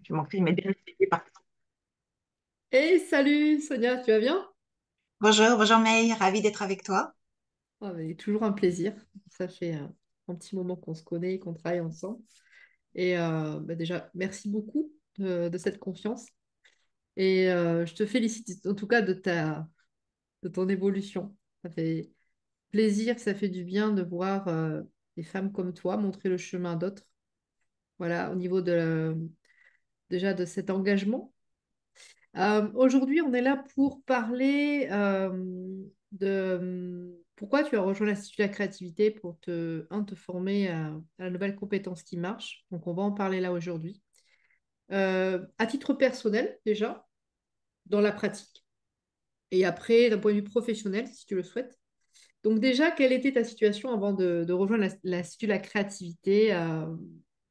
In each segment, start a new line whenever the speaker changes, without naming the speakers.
Tu manquerais de m'aider à expliquer par exemple.
Hey, salut Sonia, tu vas bien?
Bonjour, bonjour May, ravie d'être avec toi.
Ah, mais toujours un plaisir. Ça fait un petit moment qu'on se connaît et qu'on travaille ensemble. Et déjà, merci beaucoup de cette confiance. Et je te félicite en tout cas de ton évolution. Ça fait plaisir, ça fait du bien de voir des femmes comme toi montrer le chemin d'autres. Voilà, au niveau déjà de cet engagement. Aujourd'hui, on est là pour parler de pourquoi tu as rejoint l'Institut de la créativité pour te former à la nouvelle compétence qui marche. Donc, on va en parler là aujourd'hui. À titre personnel, déjà, dans la pratique, et après, d'un point de vue professionnel, si tu le souhaites. Donc, déjà, quelle était ta situation avant de rejoindre l'Institut de la créativité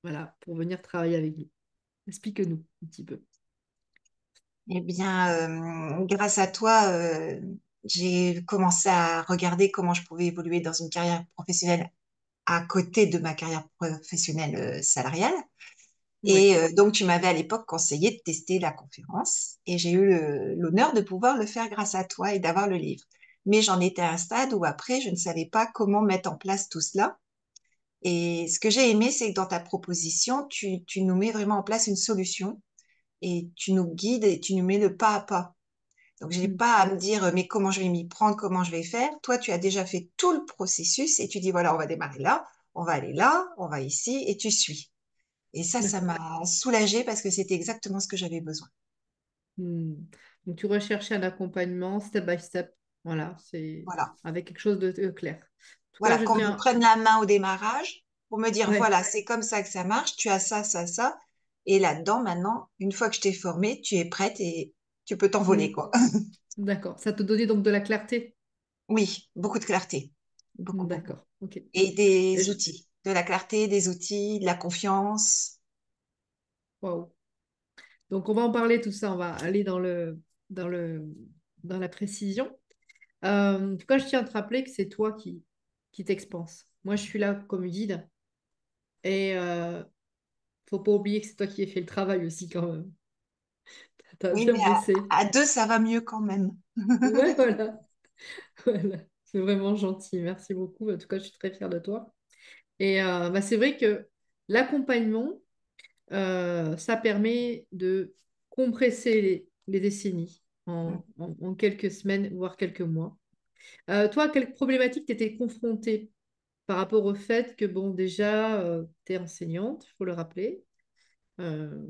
voilà, pour venir travailler avec nous? Explique-nous un petit peu.
Eh bien, grâce à toi, j'ai commencé à regarder comment je pouvais évoluer dans une carrière professionnelle à côté de ma carrière professionnelle salariale.
Oui,
Et donc, tu m'avais à l'époque conseillé de tester la conférence et j'ai eu l'honneur de pouvoir le faire grâce à toi et d'avoir le livre. Mais j'en étais à un stade où après, je ne savais pas comment mettre en place tout cela. Et ce que j'ai aimé, c'est que dans ta proposition, tu nous mets vraiment en place une solution et tu nous guides et tu nous mets le pas à pas. Donc, j'ai
mm,
pas à me dire, mais comment je vais m'y prendre, comment je vais faire. Toi, tu as déjà fait tout le processus et tu dis, voilà, on va démarrer là, on va aller là, on va ici et tu suis. Et ça
d'accord.
m'a soulagée parce que c'était exactement ce que j'avais besoin.
Hmm. Donc, tu recherchais un accompagnement step by step. Voilà, c'est
Voilà.
avec quelque chose de clair. En tout cas,
Voilà.
je
Qu'on me
tiens.
prenne la main au démarrage pour me dire,
Ouais.
voilà, c'est comme ça que ça marche, tu as ça, ça, ça. Et là-dedans, maintenant, une fois que je t'ai formée, tu es prête et tu peux t'envoler,
Hmm.
quoi.
D'accord. Ça te donnait donc de la clarté.
Oui, beaucoup de clarté. Beaucoup, beaucoup.
D'accord. Ok.
Et
Et
des
je-
outils. De la clarté, des outils, de la confiance.
Waouh. Donc, on va en parler tout ça. On va aller dans le, dans la précision. En tout cas, je tiens à te rappeler que c'est toi qui t'expanse. Moi, je suis là comme guide. Et faut pas oublier que c'est toi qui as fait le travail aussi quand même. T'as
Oui,
bien
mais
bossé.
à deux, ça va mieux quand même.
Ouais, voilà. Voilà, c'est vraiment gentil. Merci beaucoup. En tout cas, je suis très fière de toi. Et c'est vrai que l'accompagnement, ça permet de compresser les décennies en quelques semaines, voire quelques mois. Toi, à quelle problématique tu étais confrontée par rapport au fait que, bon, déjà, tu es enseignante, il faut le rappeler, euh,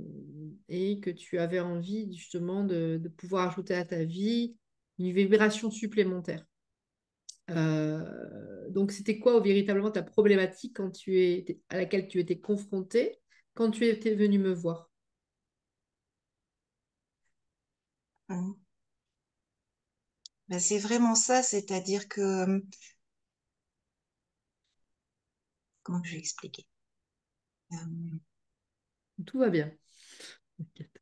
et que tu avais envie justement de pouvoir ajouter à ta vie une vibration supplémentaire. Donc, c'était quoi véritablement ta problématique à laquelle tu étais confrontée quand tu étais venu me voir?
Ben, c'est vraiment ça, c'est-à-dire que, comment je vais expliquer? Euh,
Tout va bien. T'inquiète.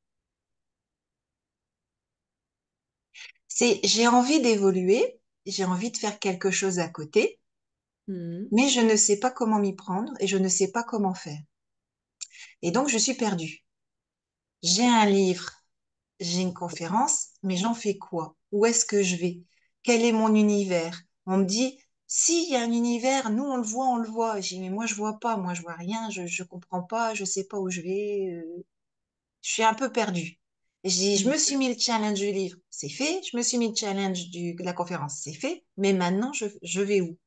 j'ai envie d'évoluer, j'ai envie de faire quelque chose à côté,
Mhm.
mais je ne sais pas comment m'y prendre et je ne sais pas comment faire. Et donc, je suis perdue. J'ai un livre, j'ai une conférence, mais j'en fais quoi? Où est-ce que je vais? Quel est mon univers? On me dit, si, il y a un univers, nous, on le voit, on le voit. J'ai dit, mais moi, je vois pas, moi, je vois rien, je comprends pas, je sais pas où je vais. Je suis un peu perdue. Je
Mhm.
me suis mis le challenge du livre, c'est fait. Je me suis mis le challenge de la conférence, c'est fait. Mais maintenant, je vais où?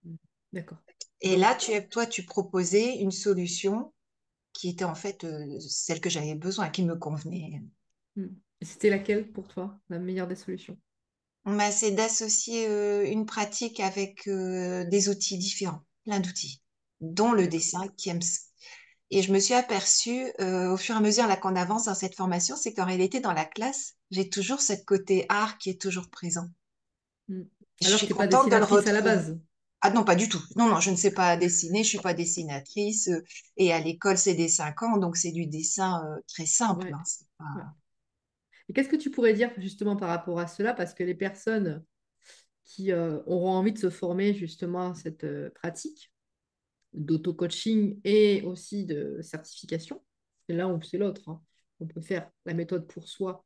Mhm. D'accord.
Et là,
Donc,
toi, tu proposais une solution qui était en fait celle que j'avais besoin, qui me convenait.
c'était laquelle pour toi, la meilleure des solutions?
C'est d'associer une pratique avec des outils différents, plein d'outils, dont le
D'accord.
dessin qui aime. Et je me suis aperçue au fur et à mesure là qu'on avance dans cette formation, c'est qu'en réalité, dans la classe, j'ai toujours ce côté art qui est toujours présent.
Mhm.
Je
Alors que
suis
tu n'es pas
contente de le
dessinatrice à la
retrouver.
base.
Ah non, pas du tout. Non, non, je ne sais pas dessiner, je suis pas dessinatrice. Et à l'école, c'est des 5 ans, donc c'est du dessin très simple,
Ouais.
hein, c'est
Ouais.
pas...
Et qu'est-ce que tu pourrais dire justement par rapport à cela? Parce que les personnes qui auront envie de se former justement à cette pratique d'auto-coaching et aussi de certification, C'est l'un ou c'est l'autre, hein. On peut faire la méthode pour soi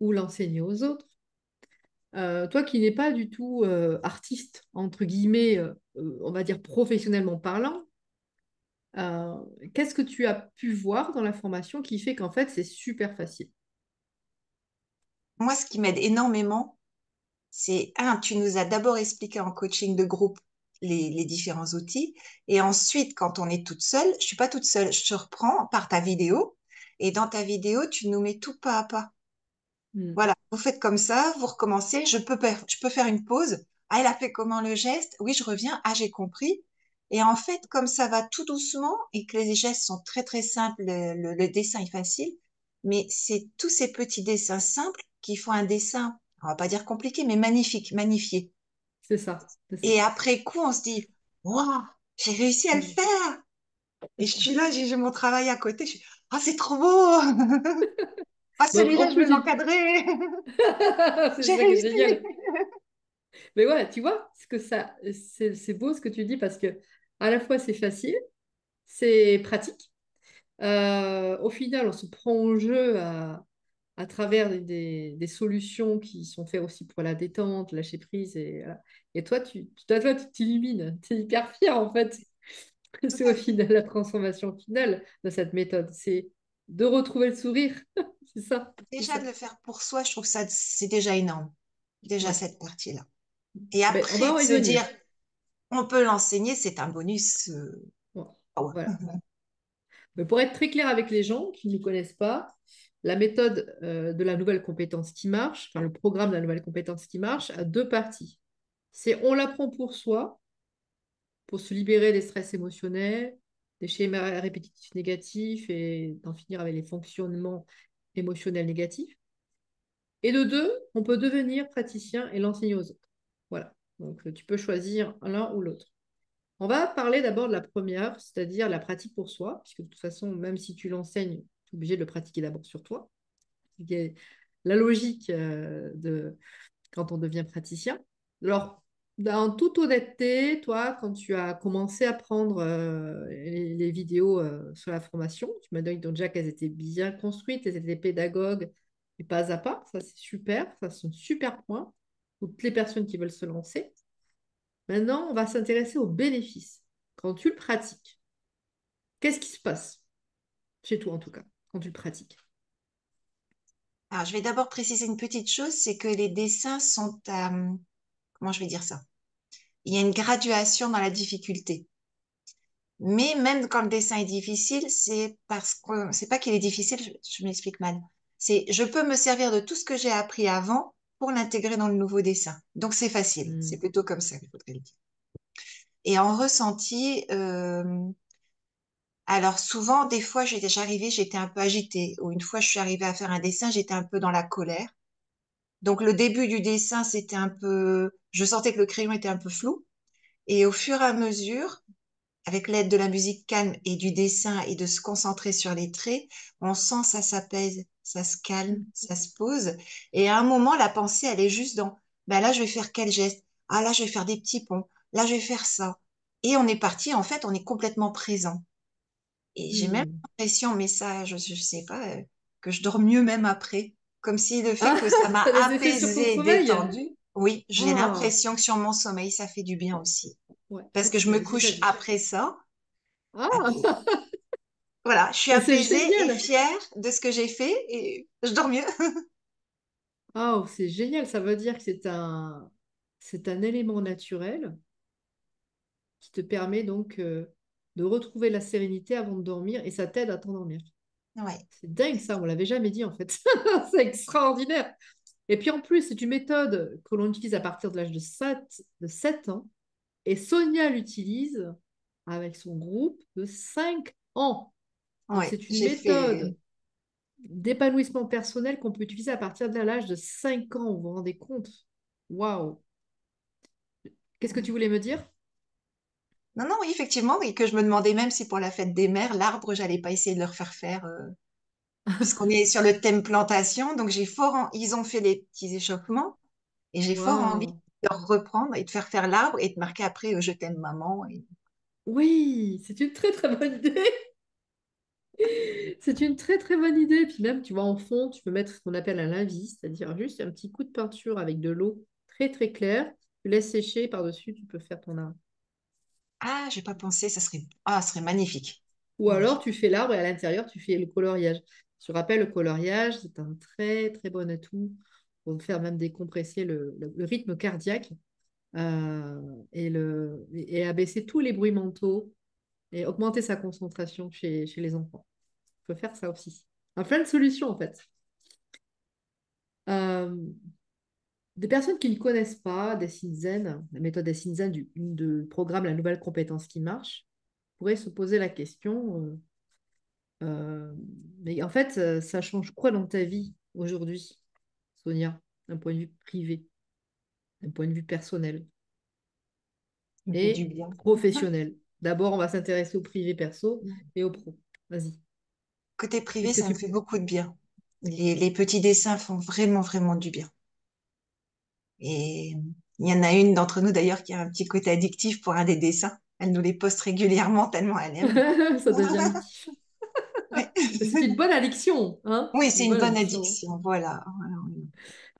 ou l'enseigner aux autres. Toi qui n'es pas du tout artiste, entre guillemets, on va dire professionnellement parlant, euh, qu'est-ce que tu as pu voir dans la formation qui fait qu'en fait c'est super facile?
Moi, ce qui m'aide énormément, c'est, un, tu nous as d'abord expliqué en coaching de groupe les différents outils. Et ensuite, quand on est toute seule, je suis pas toute seule, je te reprends par ta vidéo. Et dans ta vidéo, tu nous mets tout pas à pas.
Hmm.
Voilà, vous faites comme ça, vous recommencez, je peux faire une pause. Ah, elle a fait comment le geste? Oui, je reviens. Ah, j'ai compris. Et en fait, comme ça va tout doucement et que les gestes sont très très simples, le dessin est facile, mais c'est tous ces petits dessins simples qui font un dessin, on va pas dire compliqué, mais magnifique, magnifié.
C'est ça, c'est ça.
Et après coup, on se dit, waouh, j'ai réussi à le
Hmm.
faire. Et je suis là, j'ai mon travail à côté. Je suis, ah, c'est trop beau. Ah,
Donc
celui-là,
en
je vais
plus,
l'encadrer.
c'est
J'ai
ça qui est
réussi.
génial. Mais ouais, tu vois, ce que ça, c'est beau ce que tu dis parce que à la fois c'est facile, c'est pratique. Au final, on se prend au jeu à travers des solutions qui sont faites aussi pour la détente, lâcher prise. Et toi, tu t'illumines. Tu es hyper fier en fait.
Tout
C'est au
à fait.
final la transformation finale de cette méthode. C'est de retrouver le sourire. C'est ça. C'est
Déjà
ça.
de le faire pour soi, je trouve ça, c'est déjà énorme. Déjà
Ouais.
cette partie-là. Et
Ben, on
après, de
va y
se
venir.
dire, on peut l'enseigner, c'est un bonus.
Ouais.
Ah ouais.
Voilà. Mais pour être très clair avec les gens qui ne nous connaissent pas, la méthode de la nouvelle compétence qui marche, enfin le programme de la nouvelle compétence qui marche, a deux parties. C'est on l'apprend pour soi, pour se libérer des stress émotionnels, des schémas répétitifs négatifs et d'en finir avec les fonctionnements émotionnels négatifs. Et de deux, on peut devenir praticien et l'enseigner aux autres. Voilà. Donc tu peux choisir l'un ou l'autre. On va parler d'abord de la première, c'est-à-dire la pratique pour soi, puisque de toute façon, même si tu l'enseignes, tu es obligé de le pratiquer d'abord sur toi. C'est la logique de quand on devient praticien. Alors, en toute honnêteté, toi, quand tu as commencé à prendre les vidéos sur la formation, tu m'as dit donc déjà qu'elles étaient bien construites, elles étaient pédagogues et pas à pas. Ça, c'est super. Ça, c'est un super point pour toutes les personnes qui veulent se lancer. Maintenant, on va s'intéresser aux bénéfices. Quand tu le pratiques, qu'est-ce qui se passe chez toi en tout cas, quand tu le pratiques?
Alors, je vais d'abord préciser une petite chose, c'est que les dessins sont à, comment je vais dire ça? Il y a une graduation dans la difficulté. Mais même quand le dessin est difficile, c'est parce que c'est pas qu'il est difficile, je m'explique mal. C'est je peux me servir de tout ce que j'ai appris avant pour l'intégrer dans le nouveau dessin. Donc c'est facile. C'est
Hmm.
plutôt comme ça qu'il faudrait le dire. Et en ressenti, alors souvent, des fois, j'arrivais, j'étais un peu agitée. Ou une fois, je suis arrivée à faire un dessin, j'étais un peu dans la colère. Donc le début du dessin, c'était un peu, je sentais que le crayon était un peu flou. Et au fur et à mesure, avec l'aide de la musique calme et du dessin et de se concentrer sur les traits, on sent ça s'apaise, ça se calme, ça se pose. Et à un moment, la pensée, elle est juste dans, ben là, je vais faire quel geste? Ah là, je vais faire des petits ponts. Là, je vais faire ça. Et on est parti, en fait, on est complètement présent. Et j'ai même
Hmm.
l'impression, mais ça, je sais pas, que je dors mieux même après. Comme si le fait
Ah,
que ça m'a
ça a des effets sur ton
apaisé,
sommeil?
détendu. Oui, j'ai
Ah,
l'impression que sur mon sommeil, ça fait du bien aussi.
ouais, je
Parce
crois que
que
tu
je me
m'avais déjà
couche
dit.
après ça. Et
Ah,
voilà, je suis
mais c'est
apaisée et
génial.
fière de ce que j'ai fait et je dors mieux.
Ah, c'est génial. Ça veut dire que c'est un élément naturel qui te permet donc de retrouver la sérénité avant de dormir et ça t'aide à t'endormir.
Ouais,
C'est dingue ça, on l'avait jamais dit en fait. C'est extraordinaire. Et puis en plus, c'est une méthode que l'on utilise à partir de l'âge de 7 ans. Et Sonia l'utilise avec son groupe de 5 ans. Donc
ouais,
c'est une
j'ai fait.
méthode d'épanouissement personnel qu'on peut utiliser à partir de l'âge de 5 ans. Vous vous rendez compte? Waouh! Qu'est-ce que tu voulais me dire?
Non, non, oui, effectivement, oui, que je me demandais même si pour la fête des mères, l'arbre, j'allais pas essayer de leur faire faire, puisqu'on est sur le thème plantation, donc ils ont fait les petits échauffements et j'ai fort envie
Waouh!
de leur reprendre et de faire faire l'arbre et de marquer après, je t'aime maman.
Oui, c'est une très très bonne idée. C'est une très très bonne idée. Puis même, tu vois, en fond, tu peux mettre ce qu'on appelle un lavis, c'est-à-dire juste un petit coup de peinture avec de l'eau très très claire. Tu laisses sécher par-dessus, tu peux faire ton arbre.
Ah, j'ai pas pensé, ça serait magnifique.
Ou alors,
Oui.
tu fais l'arbre et à l'intérieur, tu fais le coloriage. Je te rappelle, le coloriage, c'est un très très bon atout pour faire même décompresser le rythme cardiaque et abaisser tous les bruits mentaux et augmenter sa concentration chez les enfants. Il faut faire ça aussi. Il y a plein de solutions en fait. Euh, des personnes qui ne connaissent pas des Zen, la méthode des Zen du programme La Nouvelle Compétence qui marche, pourraient se poser la question, euh, mais en fait, ça change quoi dans ta vie aujourd'hui, Sonia, d'un point de vue privé, d'un point de vue personnel
Ça me fait du
et
bien.
professionnel? D'abord, on va s'intéresser au privé perso et au pro. Vas-y.
Côté privé,
Qu'est-ce que
ça me
tu...
fait beaucoup de bien. Les petits dessins font vraiment, vraiment du bien. Et il y en a une d'entre nous d'ailleurs qui a un petit côté addictif pour un des dessins. Elle nous les poste régulièrement tellement elle aime.
Ça devient addictif.
Ouais.
Mais c'est une bonne addiction, hein?
Oui,
C'est
c'est
une
une
bonne
bonne
addiction.
addiction. Voilà. Voilà,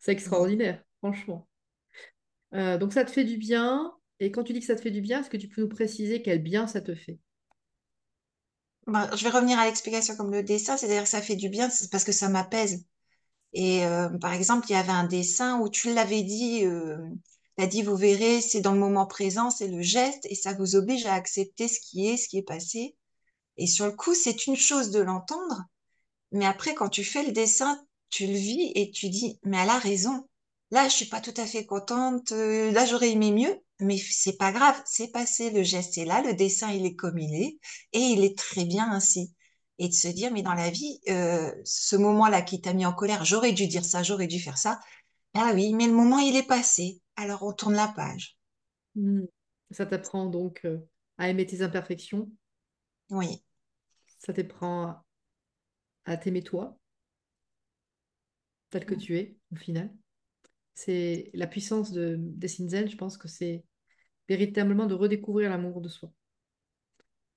C'est
oui.
extraordinaire, franchement. Donc ça te fait du bien. Et quand tu dis que ça te fait du bien, est-ce que tu peux nous préciser quel bien ça te fait?
Ben, je vais revenir à l'explication comme le dessin, c'est-à-dire que ça fait du bien, c'est parce que ça m'apaise. Et par exemple, il y avait un dessin où tu l'avais dit, t'as dit, vous verrez, c'est dans le moment présent, c'est le geste, et ça vous oblige à accepter ce qui est passé. Et sur le coup, c'est une chose de l'entendre, mais après, quand tu fais le dessin, tu le vis et tu dis, mais elle a raison. Là, je suis pas tout à fait contente. Là, j'aurais aimé mieux, mais c'est pas grave. C'est passé. Le geste est là. Le dessin, il est comme il est et il est très bien ainsi. Et de se dire, mais dans la vie, ce moment-là qui t'a mis en colère, j'aurais dû dire ça, j'aurais dû faire ça. Ah oui, mais le moment, il est passé. Alors, on tourne la page.
Hmm. Ça t'apprend donc à aimer tes imperfections.
Oui,
Ça t'apprend à t'aimer toi, tel que tu es, au final. C'est la puissance des Shinzen, je pense que c'est véritablement de redécouvrir l'amour de soi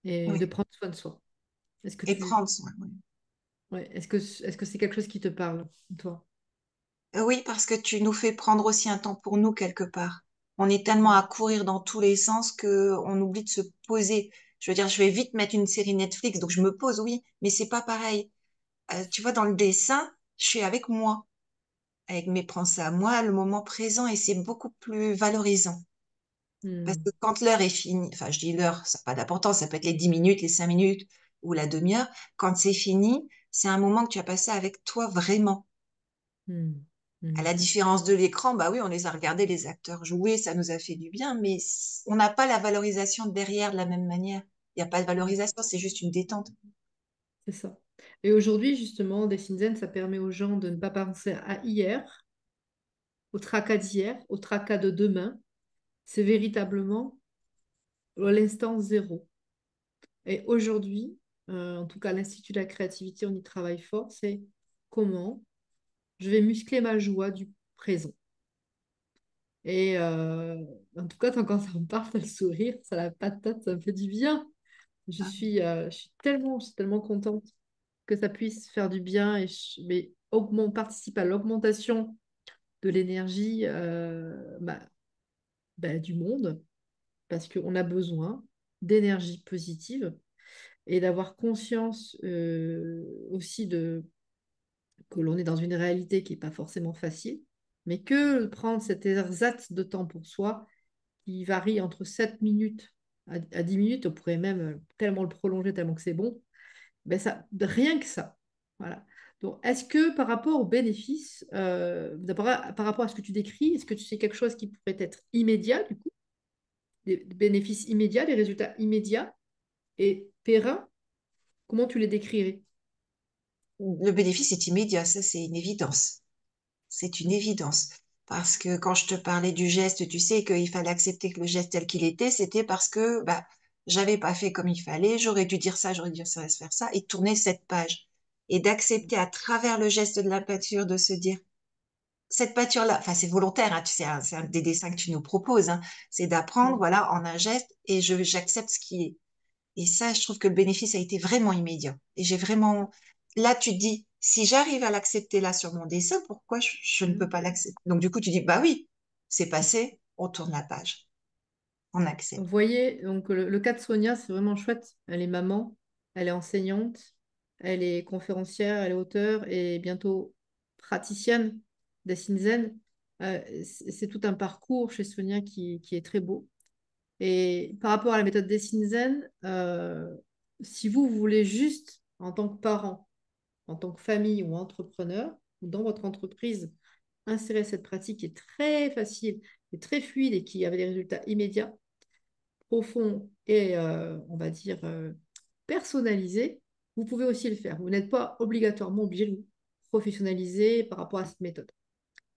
et de
oui.
prendre soin de soi. Est-ce que
Et
tu...
prendre soin. Oui.
Ouais, est-ce que c'est quelque chose qui te parle, toi?
Oui, parce que tu nous fais prendre aussi un temps pour nous quelque part. On est tellement
Hmm.
à courir dans tous les sens que on oublie de se poser. Je veux dire, je vais vite mettre une série Netflix, donc je me pose, oui, mais c'est pas pareil. Tu vois, dans le dessin, je suis avec moi, avec mes pensées à moi, le moment présent, et c'est beaucoup plus valorisant. Parce
Hmm.
que quand l'heure est finie, enfin, je dis l'heure, ça n'a pas d'importance, ça peut être les 10 minutes, les 5 minutes ou la demi-heure. Quand c'est fini, c'est un moment que tu as passé avec toi vraiment.
Hmm.
À
Hmm.
la différence de l'écran, bah oui, on les a regardés, les acteurs jouer, ça nous a fait du bien, mais on n'a pas la valorisation derrière de la même manière. Il n'y a pas de
Ouais,
valorisation, c'est juste une détente.
c'est ça. Et aujourd'hui, justement, des Shinzen, ça permet aux gens de ne pas penser à hier, au tracas d'hier, au tracas de demain. C'est véritablement l'instant zéro. Et aujourd'hui, en tout cas, l'Institut de la créativité, on y travaille fort, c'est comment je vais muscler ma joie du présent. Et en tout cas, quand ça me parle, le sourire, ça la patate, ça me fait du bien. Je suis tellement contente que ça puisse faire du bien et participe à l'augmentation de l'énergie du monde parce qu'on a besoin d'énergie positive et d'avoir conscience aussi que l'on est dans une réalité qui n'est pas forcément facile, mais que prendre cet ersatz de temps pour soi qui varie entre 7 minutes à 10 minutes, on pourrait même tellement le prolonger, tellement que c'est bon, ben ça, rien que ça. Voilà. Donc, est-ce que par rapport aux bénéfices, d'abord, par rapport à ce que tu décris, est-ce que tu sais quelque chose qui pourrait être immédiat, du coup, des bénéfices immédiats, des résultats immédiats et pérennes, comment tu les décrirais?
Le bénéfice est immédiat, ça c'est une évidence. C'est une évidence. Parce que quand je te parlais du geste, tu sais qu'il fallait accepter que le geste tel qu'il était, c'était parce que bah, j'avais pas fait comme il fallait, j'aurais dû dire ça, j'aurais dû faire ça, et tourner cette page. Et d'accepter à travers le geste de la peinture de se dire, cette peinture-là, enfin c'est volontaire, hein, tu sais, hein, c'est un des dessins que tu nous proposes, hein, c'est d'apprendre,
Mm.
voilà, en un geste, et j'accepte ce qui est. Et ça, je trouve que le bénéfice a été vraiment immédiat. Et j'ai vraiment, là, tu te dis, si j'arrive à l'accepter là sur mon dessin, pourquoi je ne peux pas l'accepter? Donc, du coup, tu dis, bah oui, c'est passé, on tourne la page, on accepte.
Vous voyez, donc le cas de Sonia, c'est vraiment chouette. Elle est maman, elle est enseignante, elle est conférencière, elle est auteure et bientôt praticienne des Shinzen. C'est tout un parcours chez Sonia qui est très beau. Et par rapport à la méthode des Shinzen, si vous voulez juste, en tant que parent, en tant que famille ou entrepreneur, ou dans votre entreprise, insérer cette pratique qui est très facile et très fluide et qui avait des résultats immédiats, profond et, on va dire, personnalisé, vous pouvez aussi le faire. Vous n'êtes pas obligatoirement obligé de vous professionnaliser par rapport à cette méthode.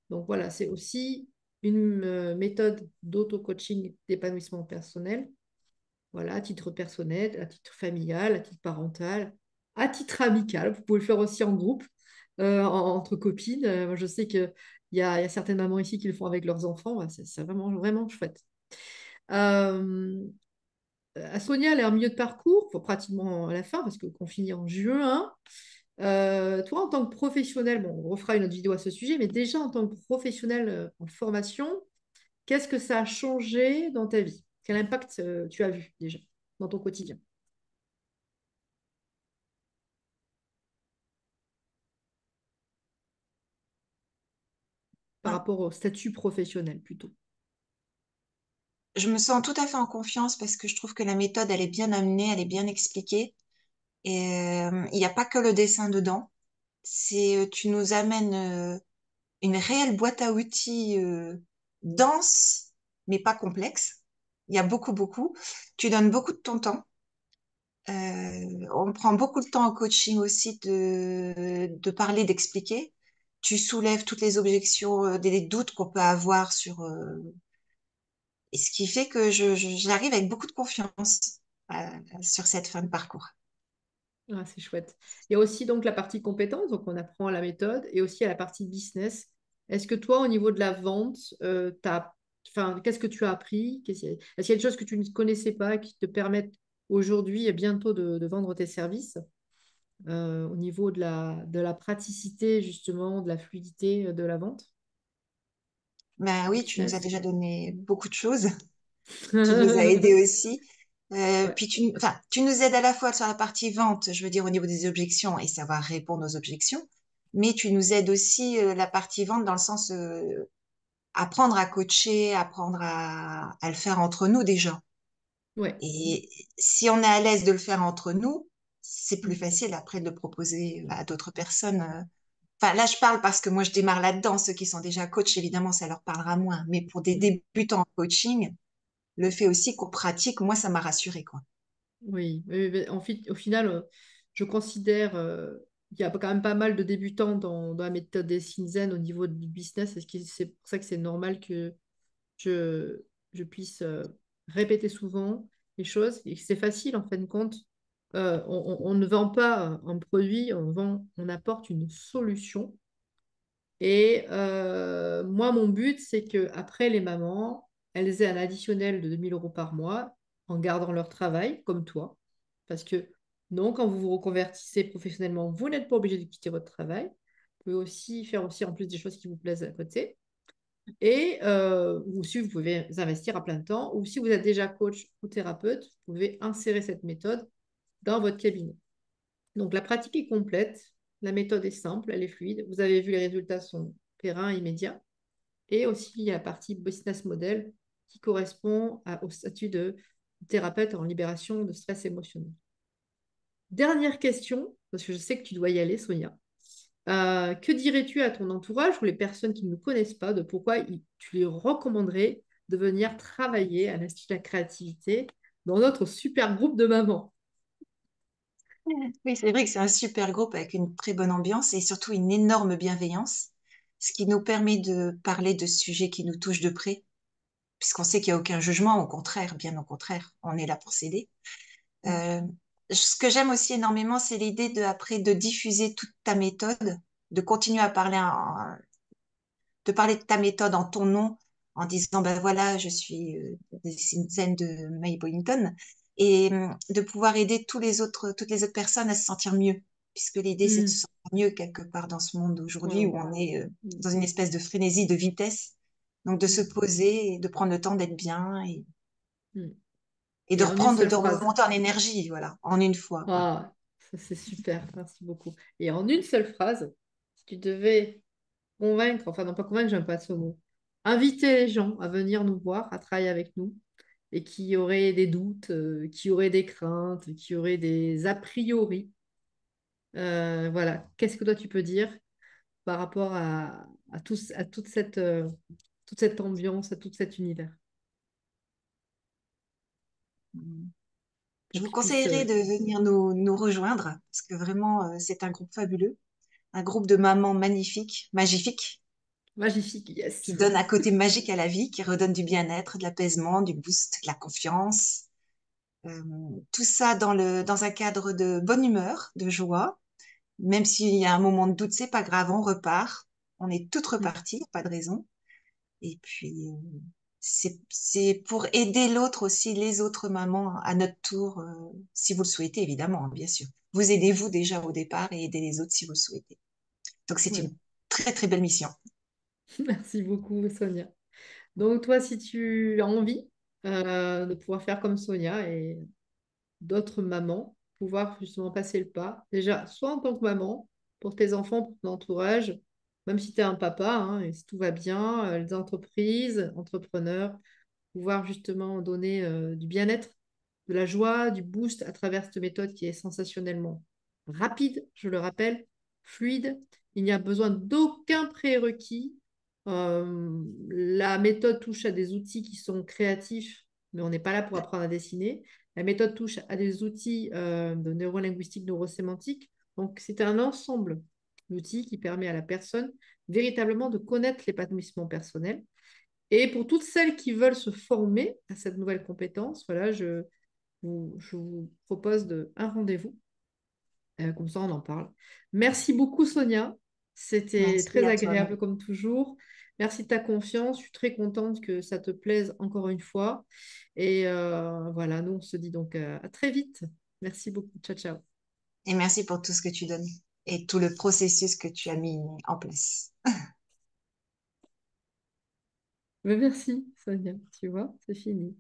Donc voilà, c'est aussi une méthode d'auto-coaching d'épanouissement personnel. Voilà, à titre personnel, à titre familial, à titre parental, à titre amical. Vous pouvez le faire aussi en groupe, entre copines. Moi, je sais qu'il y a certaines mamans ici qui le font avec leurs enfants. Ouais, c'est vraiment, vraiment chouette. Euh, Sonia, elle est en milieu de parcours, pour pratiquement à la fin, parce qu'on finit en juin. Toi, en tant que professionnel, bon, on refera une autre vidéo à ce sujet, mais déjà en tant que professionnel en formation, qu'est-ce que ça a changé dans ta vie? Quel impact tu as vu déjà dans ton quotidien par
Hein.
rapport au statut professionnel plutôt?
Je me sens tout à fait en confiance parce que je trouve que la méthode, elle est bien amenée, elle est bien expliquée. Et il n'y a pas que le dessin dedans. Tu nous amènes une réelle boîte à outils dense, mais pas complexe. Il y a beaucoup, beaucoup. Tu donnes beaucoup de ton temps. On prend beaucoup de temps en coaching aussi de parler, d'expliquer. Tu soulèves toutes les objections, des doutes qu'on peut avoir sur, et ce qui fait que j'arrive avec beaucoup de confiance sur cette fin de parcours.
Ah, c'est chouette. Il y a aussi donc la partie compétence, donc on apprend la méthode, et aussi à la partie business. Est-ce que toi, au niveau de la vente, enfin, qu'est-ce que tu as appris? Est-ce qu'il y a des choses que tu ne connaissais pas qui te permettent aujourd'hui et bientôt de vendre tes services au niveau de la praticité, justement, de la fluidité de la vente
Ben
au
oui, tu nous as
business?
déjà donné beaucoup de choses. Tu nous as aidés aussi.
Ouais,
Puis tu nous aides à la fois sur la partie vente, je veux dire au niveau des objections et savoir répondre aux objections, mais tu nous aides aussi la partie vente dans le sens apprendre à coacher, apprendre à le faire entre nous déjà.
ouais.
Et si on est à l'aise de le faire entre nous, c'est plus
Mm.
facile après de le proposer à d'autres personnes. Enfin, là, je parle parce que moi, je démarre là-dedans. Ceux qui sont déjà coachs, évidemment, ça leur parlera moins. Mais pour des
Mm.
débutants en coaching, le fait aussi qu'on pratique, moi, ça m'a rassurée, quoi.
Oui, mais au final, je considère qu'il y a quand même pas mal de débutants dans la méthode des Shinzen au niveau du business. C'est pour ça que c'est normal que je, je puisse répéter souvent les choses. Et que c'est facile, en fin de compte. On ne vend pas un produit, on apporte une solution. Et moi, mon but, c'est que après les mamans, elles aient un additionnel de 2 000 € par mois en gardant leur travail, comme toi. Parce que non, quand vous vous reconvertissez professionnellement, vous n'êtes pas obligé de quitter votre travail. Vous pouvez aussi faire aussi en plus des choses qui vous plaisent à côté. Et ou si vous pouvez investir à plein temps, ou si vous êtes déjà coach ou thérapeute, vous pouvez insérer cette méthode dans votre cabinet. Donc la pratique est complète, la méthode est simple, elle est fluide. Vous avez vu, les résultats sont pérennes, immédiats. Et aussi, il y a la partie business model qui correspond au statut de thérapeute en libération de stress émotionnel. Dernière question, parce que je sais que tu dois y aller, Sonia. Que dirais-tu à ton entourage ou les personnes qui ne connaissent pas de pourquoi tu les recommanderais de venir travailler à l'Institut de la créativité dans notre super groupe de mamans?
Oui, c'est vrai que c'est un super groupe avec une très bonne ambiance et surtout une énorme bienveillance, ce qui nous permet de parler de sujets qui nous touchent de près, puisqu'on sait qu'il n'y a aucun jugement, au contraire, bien au contraire, on est là pour s'aider.
Mm.
Euh, Ce que j'aime aussi énormément, c'est l'idée de, après, de diffuser toute ta méthode, de continuer à parler, de parler de ta méthode en ton nom, en disant, ben voilà, je suis des Simpsons de May Boynton. et de pouvoir aider toutes les autres personnes à se sentir mieux, puisque l'idée, c'est de se
Mm.
sentir mieux quelque part dans ce monde aujourd'hui où
Wow.
on est
Mm.
dans une espèce de frénésie, de vitesse. Donc, de se
Mm.
poser et de prendre le temps d'être bien
Mm.
et de
Et en une
reprendre,
seule
de
phrase.
remonter en énergie, voilà, en une fois, quoi.
Ah, ça c'est super, merci beaucoup. Et en une seule phrase, si tu devais convaincre, enfin non pas convaincre, j'aime pas ce mot, inviter les gens à venir nous voir, à travailler avec nous, et qui auraient des doutes, qui auraient des craintes, qui auraient des a priori, voilà, qu'est-ce que toi tu peux dire par rapport à toute cette ambiance, à tout cet univers,
Je
pour
vous
qu'ils puissent...
conseillerais de venir nous rejoindre parce que vraiment, c'est un groupe fabuleux, un groupe de mamans magnifiques, magnifiques,
Magnifique, yes.
qui donnent un côté magique à la vie, qui redonnent du bien-être, de l'apaisement, du boost, de la confiance. Euh, Tout ça dans un cadre de bonne humeur, de joie. Même s'il y a un moment de doute, c'est pas grave, on repart. On est toutes reparties, pas de raison. Et puis, c'est pour aider l'autre aussi, les autres mamans à notre tour, si vous le souhaitez, évidemment, hein, bien sûr. Vous aidez-vous déjà au départ et aidez les autres si vous le souhaitez. Donc, c'est
Voilà.
une très, très belle mission.
Merci beaucoup, Sonia. Donc, toi, si tu as envie de pouvoir faire comme Sonia et d'autres mamans, pouvoir justement passer le pas, déjà, soit en tant que maman, pour tes enfants, pour ton entourage, même si tu es un papa, hein, et si tout va bien, les entreprises, entrepreneurs, pouvoir justement donner du bien-être, de la joie, du boost à travers cette méthode qui est sensationnellement rapide, je le rappelle, fluide. Il n'y a besoin d'aucun prérequis. La méthode touche à des outils qui sont créatifs, mais on n'est pas là pour apprendre à dessiner. La méthode touche à des outils de neurolinguistique, neurosémantique. Donc, c'est un ensemble d'outils qui permet à la personne véritablement de connaître l'épanouissement personnel. Et pour toutes celles qui veulent se former à cette nouvelle compétence, voilà, je vous propose un rendez-vous. Comme ça, on en parle. Merci beaucoup, Sonia. C'était
Merci
très
à toi,
agréable
Marie.
comme toujours. Merci de ta confiance. Je suis très contente que ça te plaise encore une fois. Et voilà, nous, on se dit donc à très vite. Merci beaucoup. Ciao, ciao.
Et merci pour tout ce que tu donnes et tout le processus que tu as mis en place.
Mais merci, Sonia. Tu vois, c'est fini.